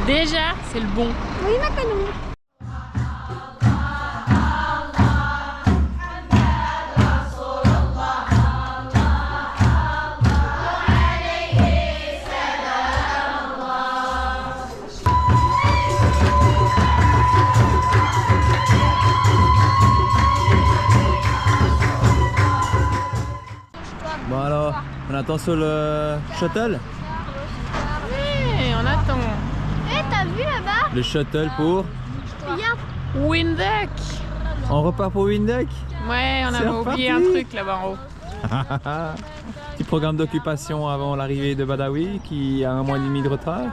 Déjà, c'est le bon. Oui, maintenant. Bon alors, on attend sur le shuttle. Oui, on attend. Eh, t'as vu là-bas? Le shuttle pour... Regarde. Windhoek. On repart pour Windhoek. Ouais, on C'est avait oublié un reparti. truc là-bas en haut. Petit programme d'occupation avant l'arrivée de Badawi qui a 1 mois et demi de retard.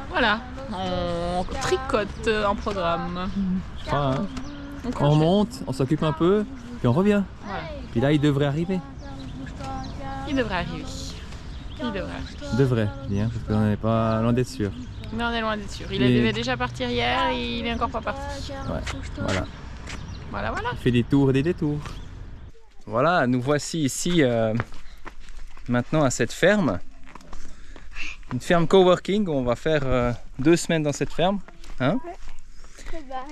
Voilà, on tricote un programme. Voilà, hein. On On crochette. monte, on s'occupe un peu, puis on revient. Voilà. Puis là, il devrait arriver. Il devrait arriver. Il devrait arriver. Devrait, je dis, hein, parce qu'on n'est pas loin d'être sûr. Mais on est loin d'être sûr. Il Et- devait déjà partir hier et il est encore pas parti. Ouais, voilà. Voilà, voilà. Il fait des tours et des détours. Voilà, nous voici ici maintenant à cette ferme. Une ferme coworking où on va faire 2 semaines dans cette ferme. Hein?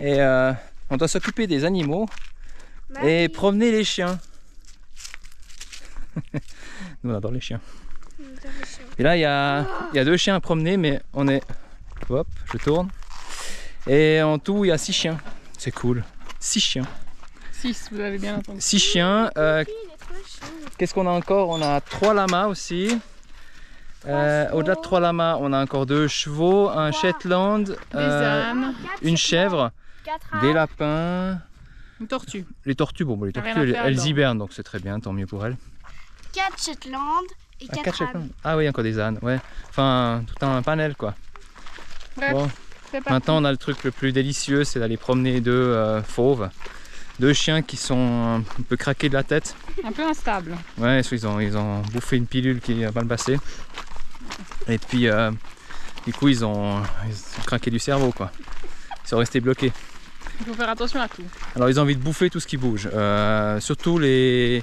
Et on doit s'occuper des animaux et promener les chiens. Nous on adore les chiens. Et là il y a 2 chiens à promener, mais on est... Hop, je tourne. Et en tout il y a 6 chiens. C'est cool. 6 chiens. 6, vous avez bien entendu. 6 chiens. Qu'est-ce qu'on a encore? On a 3 lamas aussi. Au-delà de 3 lamas, on a encore 2 chevaux, un Shetland, Des ânes, une chèvre, 4 des lapins, une tortue. les tortues. Bon, les T'as rien tortues, à faire elles dedans. hibernent, donc c'est très bien, tant mieux pour elles. 4 Shetland et 4 4 Shetland. Ah oui, encore des ânes, ouais. Enfin, tout un panel quoi. Bref, Bon, c'est parti. maintenant on a le truc le plus délicieux, c'est d'aller promener 2 fauves. 2 chiens qui sont un peu craqués de la tête. Un peu instable. Ouais, ils ont bouffé une pilule qui a mal passé. Et puis, du coup, ils ont craqué du cerveau, quoi. Ils sont restés bloqués. Il faut faire attention à tout. Alors, ils ont envie de bouffer tout ce qui bouge. Surtout les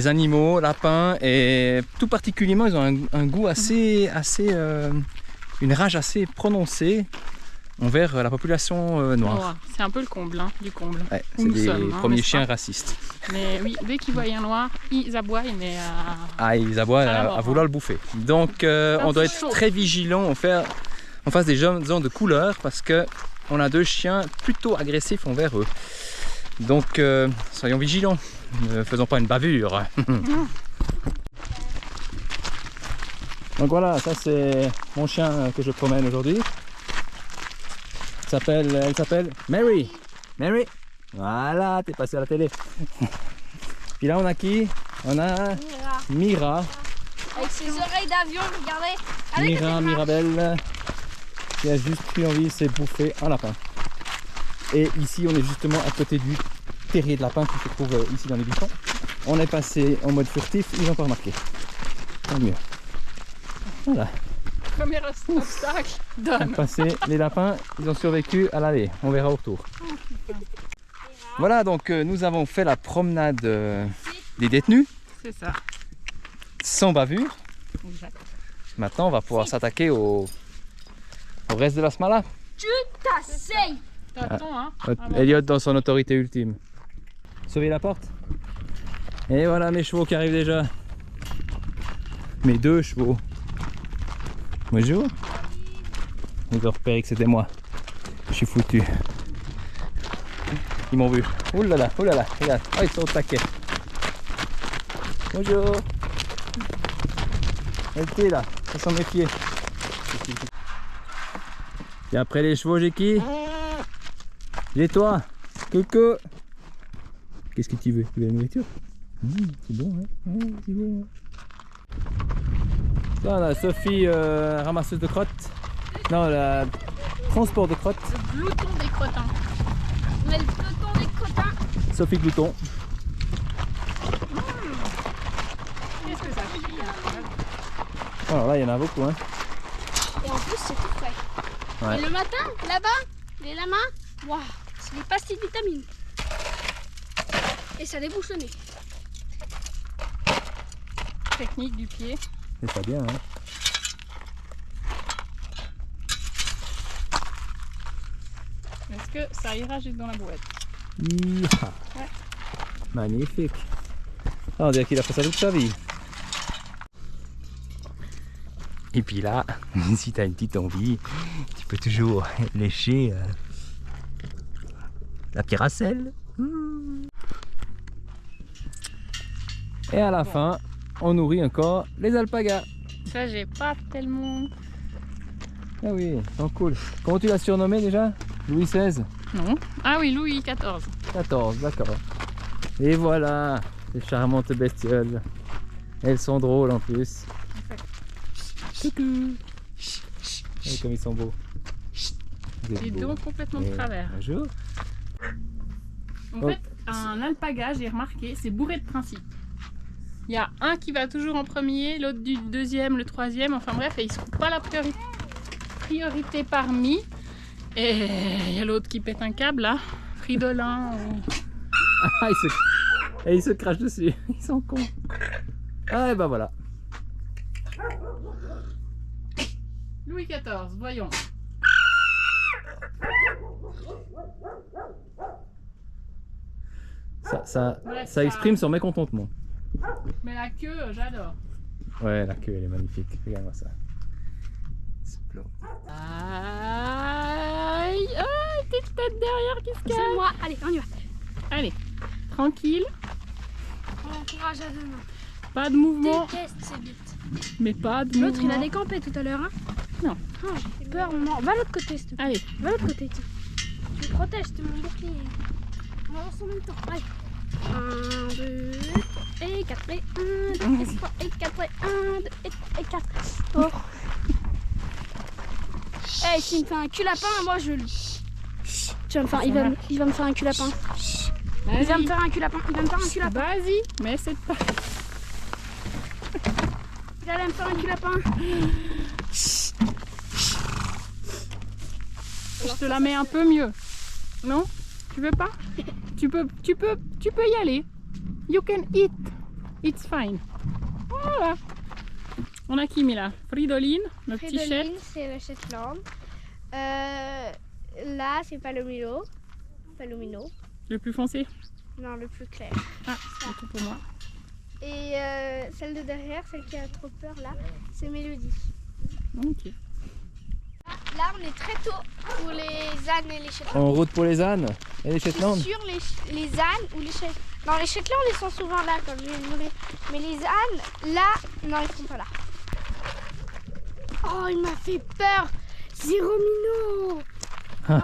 animaux, lapins, et tout particulièrement, ils ont un goût assez une rage assez prononcée envers la population noire. Oh, c'est un peu le comble, hein, du comble. Ouais, Où c'est nous des sommes, hein, premiers n'est-ce chiens pas? racistes. Mais oui, dès qu'ils voient un noir, ils aboient, mais Ah, ils aboient Ça, à vouloir le bouffer. Donc, on doit être chaud. très vigilant en face des gens de couleur parce que on a 2 chiens plutôt agressifs envers eux. Donc, soyons vigilants. Ne faisons pas une bavure. Donc voilà, ça c'est mon chien que je promène aujourd'hui. Elle s'appelle Mary. Mary. Voilà, t'es passé à la télé. Puis là on a qui? On a Mira. Avec ses oreilles d'avion, regardez. Mira, Mirabelle, qui a juste pris envie, c'est bouffer un lapin. Et ici, on est justement à côté du terrier de lapin qui se trouve ici dans les buissons. On est passé en mode furtif, ils n'ont pas remarqué. Tant mieux. Voilà, premier obstacle, on donne. est passé. Les lapins, ils ont survécu à l'aller. On verra au retour. Voilà, donc nous avons fait la promenade des détenus, C'est ça. sans bavure. Exact. Maintenant, on va pouvoir s'attaquer au reste de la smala. Tu t'asseyes. T'attends, hein. Elliot dans son autorité ultime. Sauvez la porte. Et voilà mes chevaux qui arrivent déjà. Mes 2 chevaux. Bonjour. Ils ont repéré que c'était moi. Je suis foutu. Ils m'ont vu. Ouh là là, regarde. Oh, ils sont au taquet. Bonjour. Ok là, ça s'en méfier. Et après les chevaux, j'ai qui? J'ai toi. Coucou. Qu'est-ce que tu veux? Tu veux la nourriture? C'est bon, hein? C'est bon. Là, on a Sophie, ramasseuse de crottes. Non, la transport de crottes. Le glouton des crottins. On a le peloton des crotins. Sophie Glouton. Qu'est-ce que ça fait? Alors là, il y en a beaucoup, hein. Et en plus, c'est tout frais. Ouais. Et le matin, là-bas, les lamas, waouh, c'est des pastilles de vitamines. Et ça débouche le nez. technique du pied. C'est pas bien, hein. Est-ce que ça ira juste dans la brouette? Hi-ha. Ouais. Magnifique. Ah, on dirait qu'il a fait ça toute sa vie. Et puis là, si tu as une petite envie, tu peux toujours lécher la pierre à sel. Et à la fin, on nourrit encore les alpagas. Ça, j'ai pas tellement. Ah oui, ils sont cool. Comment tu l'as surnommé déjà? Louis XVI? Non. Ah oui, Louis XIV. 14, d'accord. Et voilà, ces charmantes bestioles. Elles sont drôles en plus. Coucou. Regardez comme ils sont beaux. Vous êtes Les beaux. dents complètement de Et travers. bonjour. En Oh. fait, un alpaga, j'ai remarqué, c'est bourré de principes. Il y a un qui va toujours en premier, l'autre du deuxième, le troisième, enfin bref, et ils ne sont pas la priorité parmi. Et il y a l'autre qui pète un câble là, Fridolin. Ah, ils se crachent dessus. Ils sont cons. Ah, et ben voilà. Louis XIV, voyons. Bref, Ça exprime son mécontentement. Mais la queue, j'adore. Ouais, la queue, elle est magnifique. Regarde-moi ça. Splendide. Aïe, aïe, petite tête derrière qui se C'est cache. moi. Allez, on y va. Allez, tranquille, Bon courage à demain. pas de mouvement, Déteste ces bites. mais pas de L'autre, il mouvement. a décampé tout à l'heure. Hein. Non. Ah, j'ai peur, maman. Va de l'autre côté, s'il te plaît. Allez, Va de l'autre côté. Tiens. Tu me protèges, c'est mon bouclier. On avance en même temps. Allez. 1, 2, et 4, et 1, 2, et 3, et 4, et 1, 2, et 4. Oh. Hey, s'il me fait un cul lapin, moi je le. Tu vas me faire, il va me faire un cul lapin. Il va me vas-y, faire un cul lapin. Il va me faire un cul lapin. vas-y, mais c'est pas. Il allait me faire un cul lapin. Je te la mets un peu mieux. Non? Tu veux pas? Tu peux y aller. You can eat. It's fine. Voilà. On a qui mis là? Fridoline, notre petit chef. Fridolin, c'est le Shetland. Là, c'est Palomino. Palomino. Le plus foncé. Non, le plus clair. Ah, c'est tout pour moi. Et celle de derrière, celle qui a trop peur là, c'est Mélodie. Ok. Là, on est très tôt pour les ânes et les Shetland. En route pour les ânes et les Shetland. Sur les ânes ou les Shetland. Non, les Shetland, ils sont souvent là quand je vais mourir. Mais les ânes, là, non, ils sont pas là. Oh, il m'a fait peur. Jérômino. Ah. Non,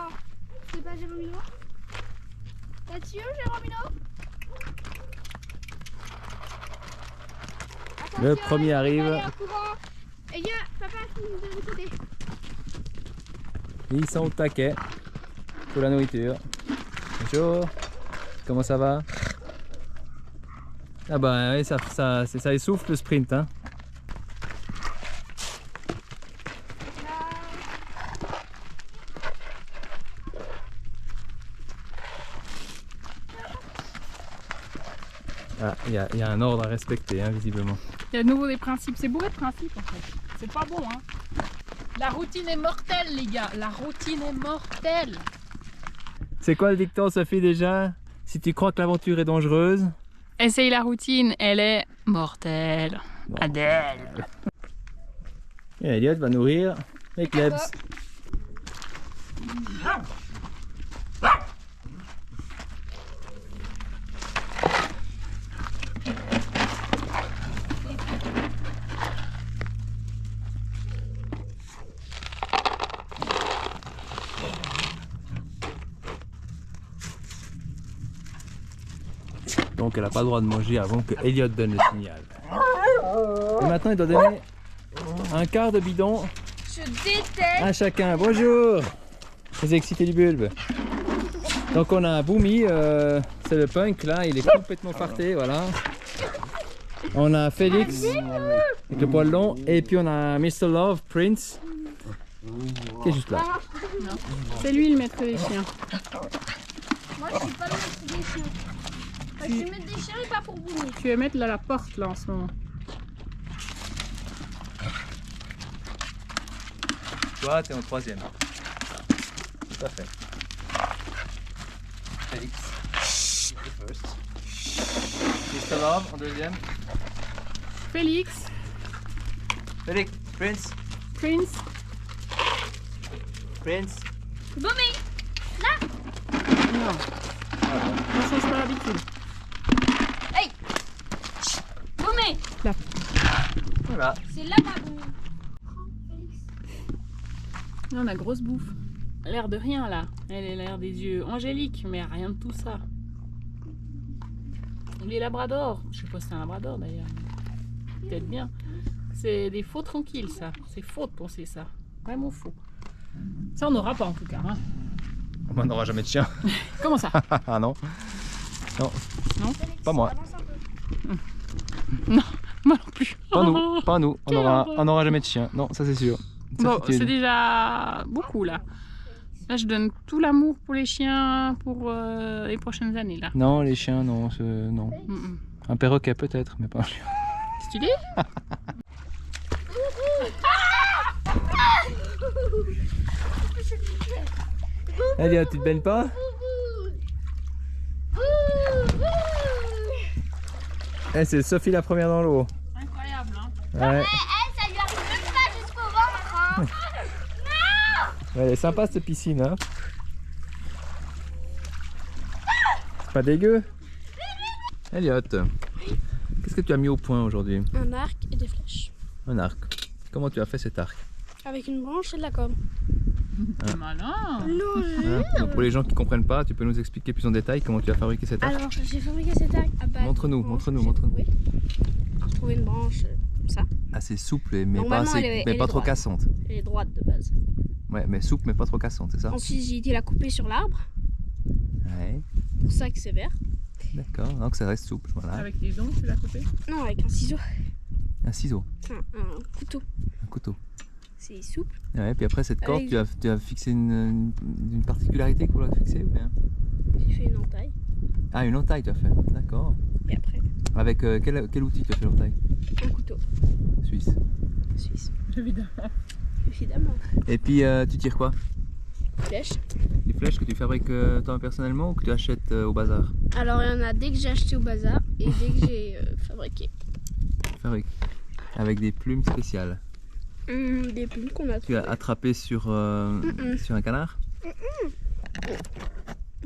c'est pas Jérômino. T'as tué Jérômino? Le Attention, premier il faut arrive. aller en courant. Et il y a papa qui nous donne de côté. Ils sont au taquet pour la nourriture. Bonjour. Comment ça va? Ah bah oui, ça essouffle le sprint, hein. Ah, il y a un ordre à respecter, hein, visiblement. Il y a de nouveau des principes. C'est bourré de principes en fait. C'est pas bon, hein. La routine est mortelle, les gars. La routine est mortelle. C'est quoi le dicton, Sophie, déjà? Si tu crois que l'aventure est dangereuse... Essaye la routine, elle est mortelle. Bon. Adèle. Et Elliot va nourrir les klebs. Donc elle n'a pas le droit de manger avant que Elliot donne le signal. Et maintenant il doit donner un quart de bidon Je déteste. à chacun. Bonjour les excités du bulbe. Donc on a un Boomy, c'est le punk là, il est complètement farté, voilà. On a Félix avec le poil long et puis on a Mr. Love, Prince, qui est juste là. C'est lui le maître des chiens. Moi, je suis pas le maître des chiens. Je suis maître des chiens et pas pour bouger. Tu vas mettre là la porte là en ce moment. toi, tu es en troisième. Tout à fait. Félix. First. Mr. Love en deuxième. Félix, Félix. Prince. Prince, Prince. Boumé. non, on change pas l'habitude. Boumé. Voilà. C'est là-bas, Boumé. Non, on a grosse bouffe. L'air de rien là. Elle a l'air des yeux angéliques, mais rien de tout ça. Les labradors, je sais pas si c'est un labrador d'ailleurs. Peut-être bien. C'est des faux tranquilles ça. C'est faux de penser ça. Vraiment faux. Ça on n'aura pas en tout cas. Hein. On n'aura jamais de chien. Comment ça? Ah non. Non. Non. Pas moi. Avance un peu. Non, moi non plus. Pas nous. Pas nous. Quelle horreur. On n'aura jamais de chien. Non, ça c'est sûr. Bon, Certitude. c'est déjà beaucoup là. Là, je donne tout l'amour pour les chiens pour les prochaines années là. Non, les chiens, non. Non. Mm-mm. Un perroquet peut-être, mais pas un chien. Stylé? Elliot, tu te baignes pas? Eh, c'est Sophie la première dans l'eau. Incroyable, hein? Ouais. Ça lui arrive même pas jusqu'au ventre. Hein. Ouais, elle est sympa cette piscine, hein. Pas dégueu. Elliot, qu'est-ce que tu as mis au point aujourd'hui? Un arc et des flèches. Un arc. Comment tu as fait cet arc? Avec une branche et de la corde. C'est malin. Non. Hein? Donc pour les gens qui ne comprennent pas, tu peux nous expliquer plus en détail comment tu as fabriqué cet arc? Alors, j'ai fabriqué cet arc à base. Montre-nous, de montre-nous, branches que montre-nous. J'ai trouvé une branche comme ça. Assez souple, mais pas, Normalement, assez, elle mais est pas trop droite. cassante. Elle est droite de base. Ouais, mais souple, mais pas trop cassante, c'est ça? Ensuite, j'ai été la couper sur l'arbre. Ouais, Pour ça que c'est vert. d'accord. Donc ça reste souple, voilà. Avec les dons, tu l'as coupé? Non, avec un ciseau. Un ciseau, Enfin, un couteau. un couteau. C'est souple. Ouais, puis après cette corde, Avec- tu as fixé une particularité pour la fixer ou bien? J'ai fait une entaille. Ah, une entaille tu as fait, d'accord. Et après, Avec quel outil tu as fait l'entaille? un couteau Suisse. suisse. Évidemment. Évidemment. Et puis tu tires quoi? Flèche. Des flèches que tu fabriques toi personnellement ou que tu achètes au bazar? Alors, il y en a dès que j'ai acheté au bazar et dès que j'ai fabriqué. Fabrique. Avec des plumes spéciales. Des plumes qu'on a Tu as trouvées attrapé sur, sur un canard?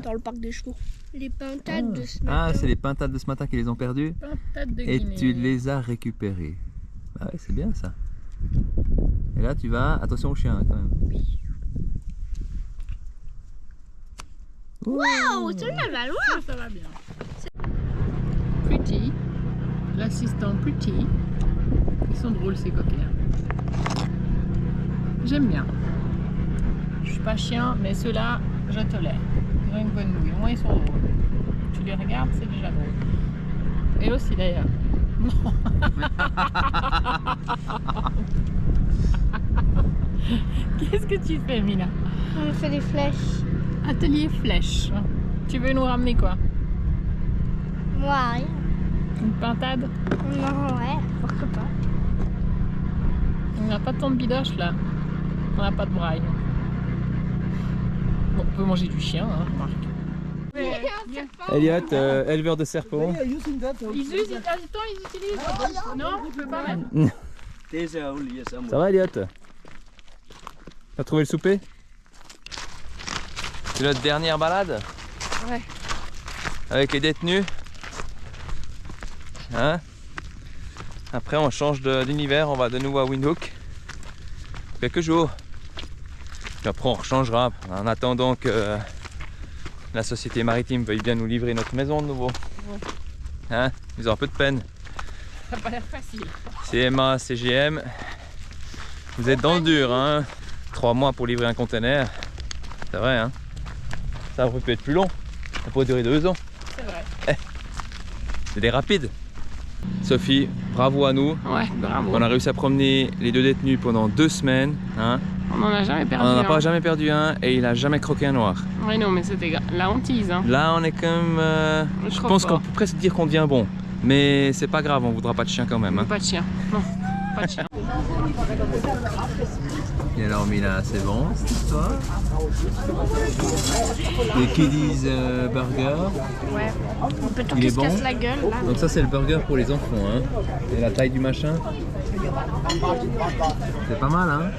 dans le parc des chevaux. Les pintades de ce Ah, matin. c'est les pintades de ce matin qui les ont perdues Pintade de et Guinée. tu les as récupérées. Ah ouais, c'est bien ça. Et là tu vas, attention au chien hein, quand même. Waouh, ça va loin. Ça va bien. Pretty, l'assistant Pretty. Ils sont drôles ces coquins. J'aime bien. Je suis pas chien, mais ceux-là, je tolère. Ils ont une bonne nouille. Au moins, ils sont drôles. Tu les regardes, c'est déjà drôle. Et aussi d'ailleurs. Non. Qu'est-ce que tu fais, Mina? On fait des flèches. Atelier flèche. Tu veux nous ramener quoi? Moi, rien. Une pintade? Non, ouais, pourquoi pas. On n'a pas tant de bidoche là. On n'a pas de braille. Bon, on peut manger du chien, hein, remarque. Elliot, éleveur de serpents. Ils utilisent. Non, on peut pas mettre. Ça va Elliot? T'as trouvé le souper? C'est notre dernière balade? Ouais. Avec les détenus. Hein? Après on change d'univers, on va de nouveau à Windhoek. Quelques jours. Puis après on rechangera en attendant que la société maritime veuille bien nous livrer notre maison de nouveau. Hein? Ils ont un peu de peine. Ça n'a pas l'air facile. CMA, CGM, vous êtes dans le dur, hein. 3 mois pour livrer un conteneur, c'est vrai, hein. Ça aurait pu être plus long, ça pourrait durer 2 ans. C'est vrai. C'est des rapides. Sophie, bravo à nous. Ouais, bravo. On a réussi à promener les 2 détenus pendant 2 semaines, hein. On n'en a jamais On perdu. n'en a un. pas jamais perdu un et il a jamais croqué un noir. Oui, non, mais c'était la hantise. Hein. Là on est quand même, je crois pense pas. qu'on peut presque dire qu'on devient bon. Mais c'est pas grave, on voudra pas de chien quand même, hein. Pas de chien. Non. pas de chien. Et alors Mila, c'est bon cette histoire? Les Kiddies Burger. Ouais, on peut tout Il qui est se bon casse la gueule là. Donc ça c'est le burger pour les enfants, hein. Et la taille du machin. C'est pas mal, hein.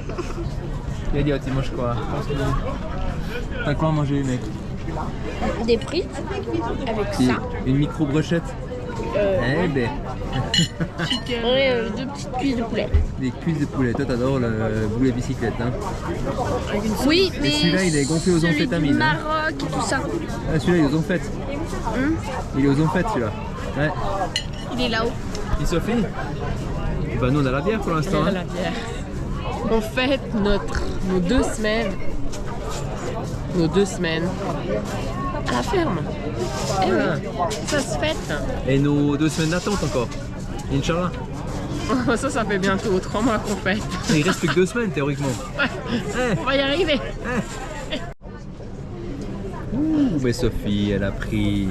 Elliot, il mange quoi? T'as quoi à manger, mec? Des frites avec ça. Une micro brochette. Eh ben, Ouais, 2 petites cuisses de poulet. des cuisses de poulet. Toi t'adores le boulet bicyclette, hein. Oui, mais celui-là, il est gonflé aux celui amphétamines, du hein. Maroc et tout ça. Ah, celui-là il est aux omfètes. Il est aux omfètes celui-là. Ouais. Il est là-haut. Et Sophie? Bah nous on a la bière pour l'instant, hein. La bière. On fête nos 2 semaines. Nos 2 semaines à la ferme. Eh oui, ça se fête. Et nos 2 semaines d'attente encore. Inch'Allah. Ça fait bientôt 3 mois qu'on fête. Il reste plus que 2 semaines théoriquement. Ouais, on va y arriver. Ouh, mais Sophie, elle a pris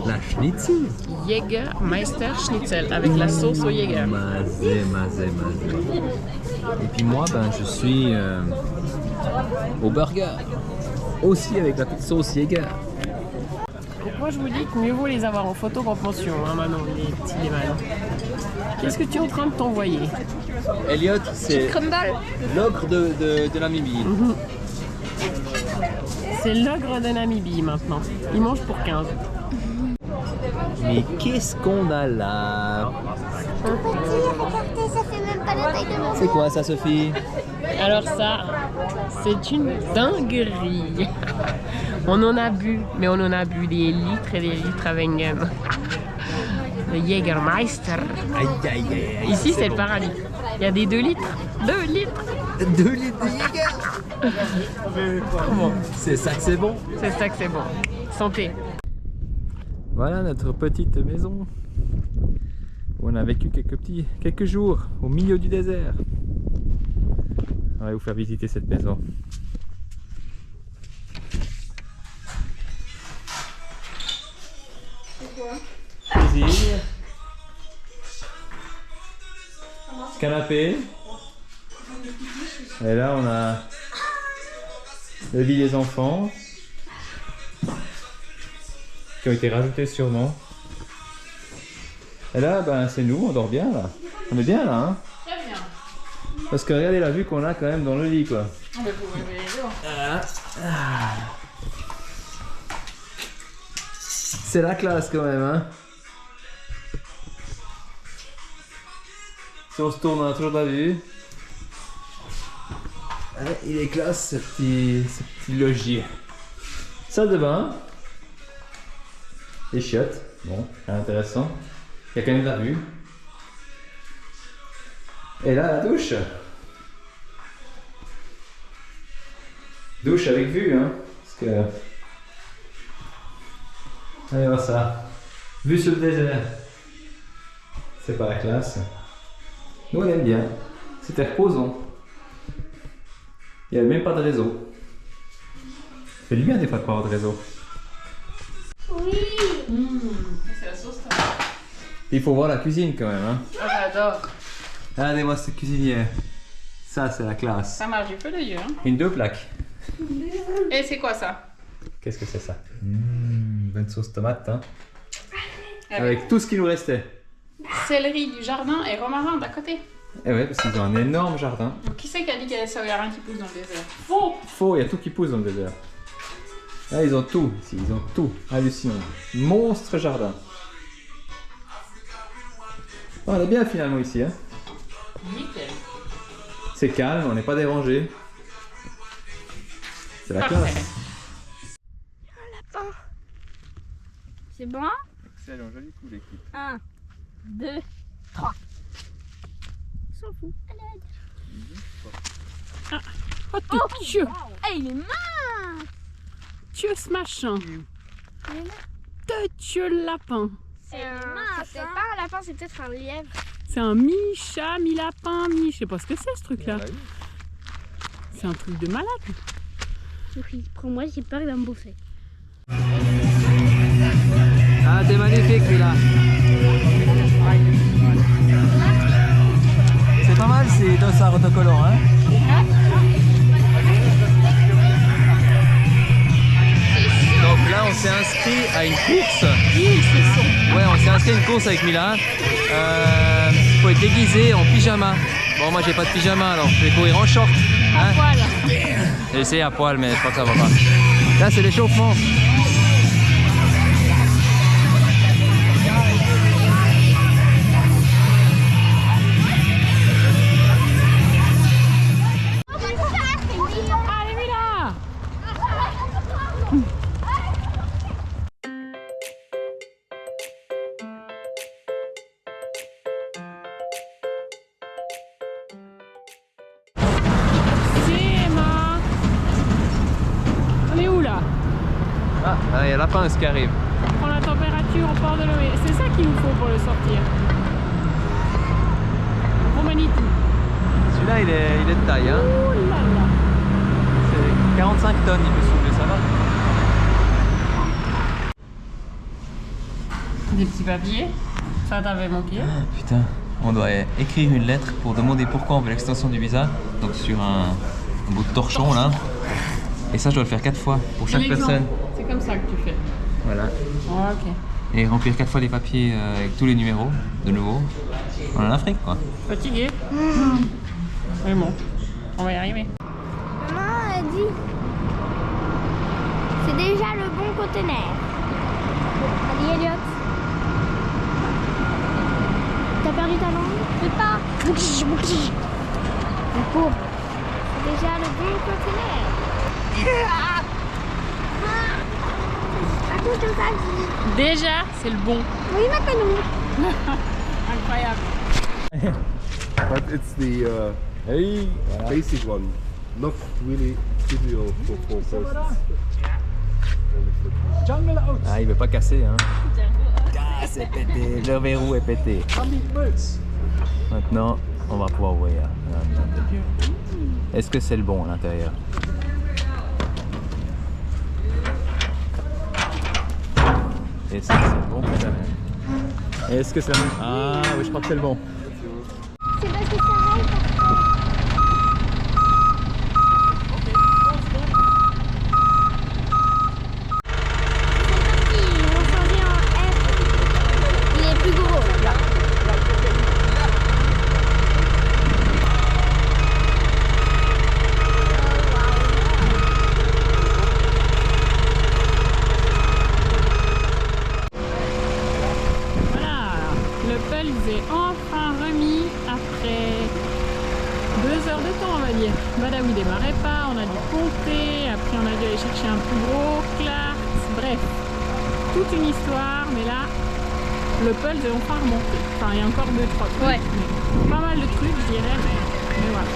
la schnitzel. Jägermeister Schnitzel avec la sauce au Jäger. Mazé. Et puis moi, ben, je suis au burger. Aussi avec la petite sauce Jäger. Donc moi je vous dis que mieux vaut les avoir en photo qu'en pension, hein, Manon, les petits les malins. Qu'est-ce que tu es en train de t'envoyer? Elliot, c'est Crumble. l'ogre de Namibie. C'est l'ogre de Namibie maintenant. Il mange pour 15. Mais qu'est-ce qu'on a là? Ça fait même pas la taille de mon. C'est quoi ça, Sophie? Alors ça, c'est une dinguerie. On en a bu, mais on en a bu des litres et des litres avec le Jägermeister. Aïe. Ici c'est le paradis. Il y a des 2 litres. 2 litres. 2 litres de Jäger. Bon, C'est ça que c'est bon. c'est ça que c'est bon. Santé. Voilà notre petite maison où on a vécu quelques jours au milieu du désert. On va vous faire visiter cette maison. Cuisine. Canapé. Et là on a le lit des enfants qui ont été rajoutés sûrement. Et là ben c'est nous, on dort bien là. On est bien là, hein. Très bien. Parce que regardez la vue qu'on a quand même dans le lit quoi. C'est la classe quand même, hein. Si on se tourne, on a toujours de la vue. Ouais, il est classe ce petit logis. Salle de bain. Les chiottes. Bon, intéressant. Il y a quand même de la vue. Et là, la douche. Douche avec vue, hein. Parce que... Allez, voir ça. Vue sur le désert. C'est pas la classe. Nous, on aime bien. C'était reposant. Il n'y avait même pas de réseau. Ça fait du bien des fois de pas avoir de réseau. Oui. C'est la sauce. Il faut voir la cuisine quand même, hein. Ah, j'adore. Regardez-moi cette cuisinière. Ça, c'est la classe. Ça marche du feu d'œil, hein. Une 2 plaques. Et c'est quoi ça? Qu'est-ce que c'est ça? Bonne sauce tomate, hein. Avec tout ce qui nous restait. Céleri du jardin et romarin d'à côté. Et ouais, parce qu'ils ont un énorme jardin. Donc qui c'est qui a dit qu'il y a rien qui pousse dans le désert? Faux! Faux, il y a tout qui pousse dans le désert. Là, ils ont tout ici, ils ont tout. Hallucinant. Monstre jardin. Oh, on est bien finalement ici, hein. Nickel. C'est calme, on n'est pas dérangé. C'est la Parfait. classe. Lapin. C'est bon? Excellent, joli coup l'équipe. 1, 2, 3. S'en fout. Oh, t'es Dieu! Eh, il est mince. Dieu ce machin! Il est là. De Dieu le lapin! C'est pas un lapin, c'est peut-être un lièvre. C'est un mi-chat, mi-lapin, mi... Je sais pas ce que c'est ce truc-là. C'est un truc de malade. Oui, pour moi, j'ai peur, il va me bouffer. Ah, t'es magnifique, Mila. C'est c'est dossard autocollant, hein. Donc là, on s'est inscrit à une course. Ouais, on s'est inscrit à une course avec Mila. Il faut être déguisé en pyjama. Bon, moi j'ai pas de pyjama, alors je vais courir en short. Hein. À poil. J'ai essayé à poil, mais je crois que ça va pas. Là, c'est l'échauffement. Allez, Mila! C'est Emma. On est où là? Ah, il y a la pince qui arrive. On prend la température au port de Loé. C'est ça qu'il nous faut pour le sortir. Romanity. Celui-là, il est de taille. Hein. Ouh là là. C'est 45 tonnes, il peut soulever, ça va. Des petits papiers. Ça t'avait manqué. Putain, on doit écrire une lettre pour demander pourquoi on veut l'extension du visa. Donc sur un bout de torchon là. Et ça, je dois le faire 4 fois pour chaque L'exemple. personne. C'est comme ça que tu fais. Voilà. Ah, ok. Et remplir 4 fois les papiers avec tous les numéros, de nouveau. On est en Afrique quoi. Fatigué. Mais bon, on va y arriver. Maman a dit c'est déjà le bon conteneur. Allez Elliot. T'as perdu ta langue? Fais pas. Bouki, bouki. Le pauvre. C'est déjà le bon conteneur. Raconte comme ça. Déjà, c'est le bon. Oui, maintenant. Incroyable. But it's the Hey. basic one, not really trivial for persons. Ah, il veut pas casser hein. Ah, c'est pété, le verrou est pété. Maintenant, on va pouvoir ouvrir. Est-ce que c'est le bon à l'intérieur? Est-ce que c'est le bon quand même? Est-ce que c'est le bon? Ah oui, je crois que c'est le bon. C'est parce que ça râle parfois. C'est parti, on va changer en F. Il est plus gros. Voilà, le Pulse est enfin remis après 2 heures de temps, on va dire. Badawi démarrait pas, on a dû compter, après on a dû aller chercher un plus gros, Clarks, bref, toute une histoire, mais là, le Pulse est enfin remonté. Enfin, il y a encore 2-3 trucs, Ouais. mais pas mal de trucs, je dirais, mais voilà.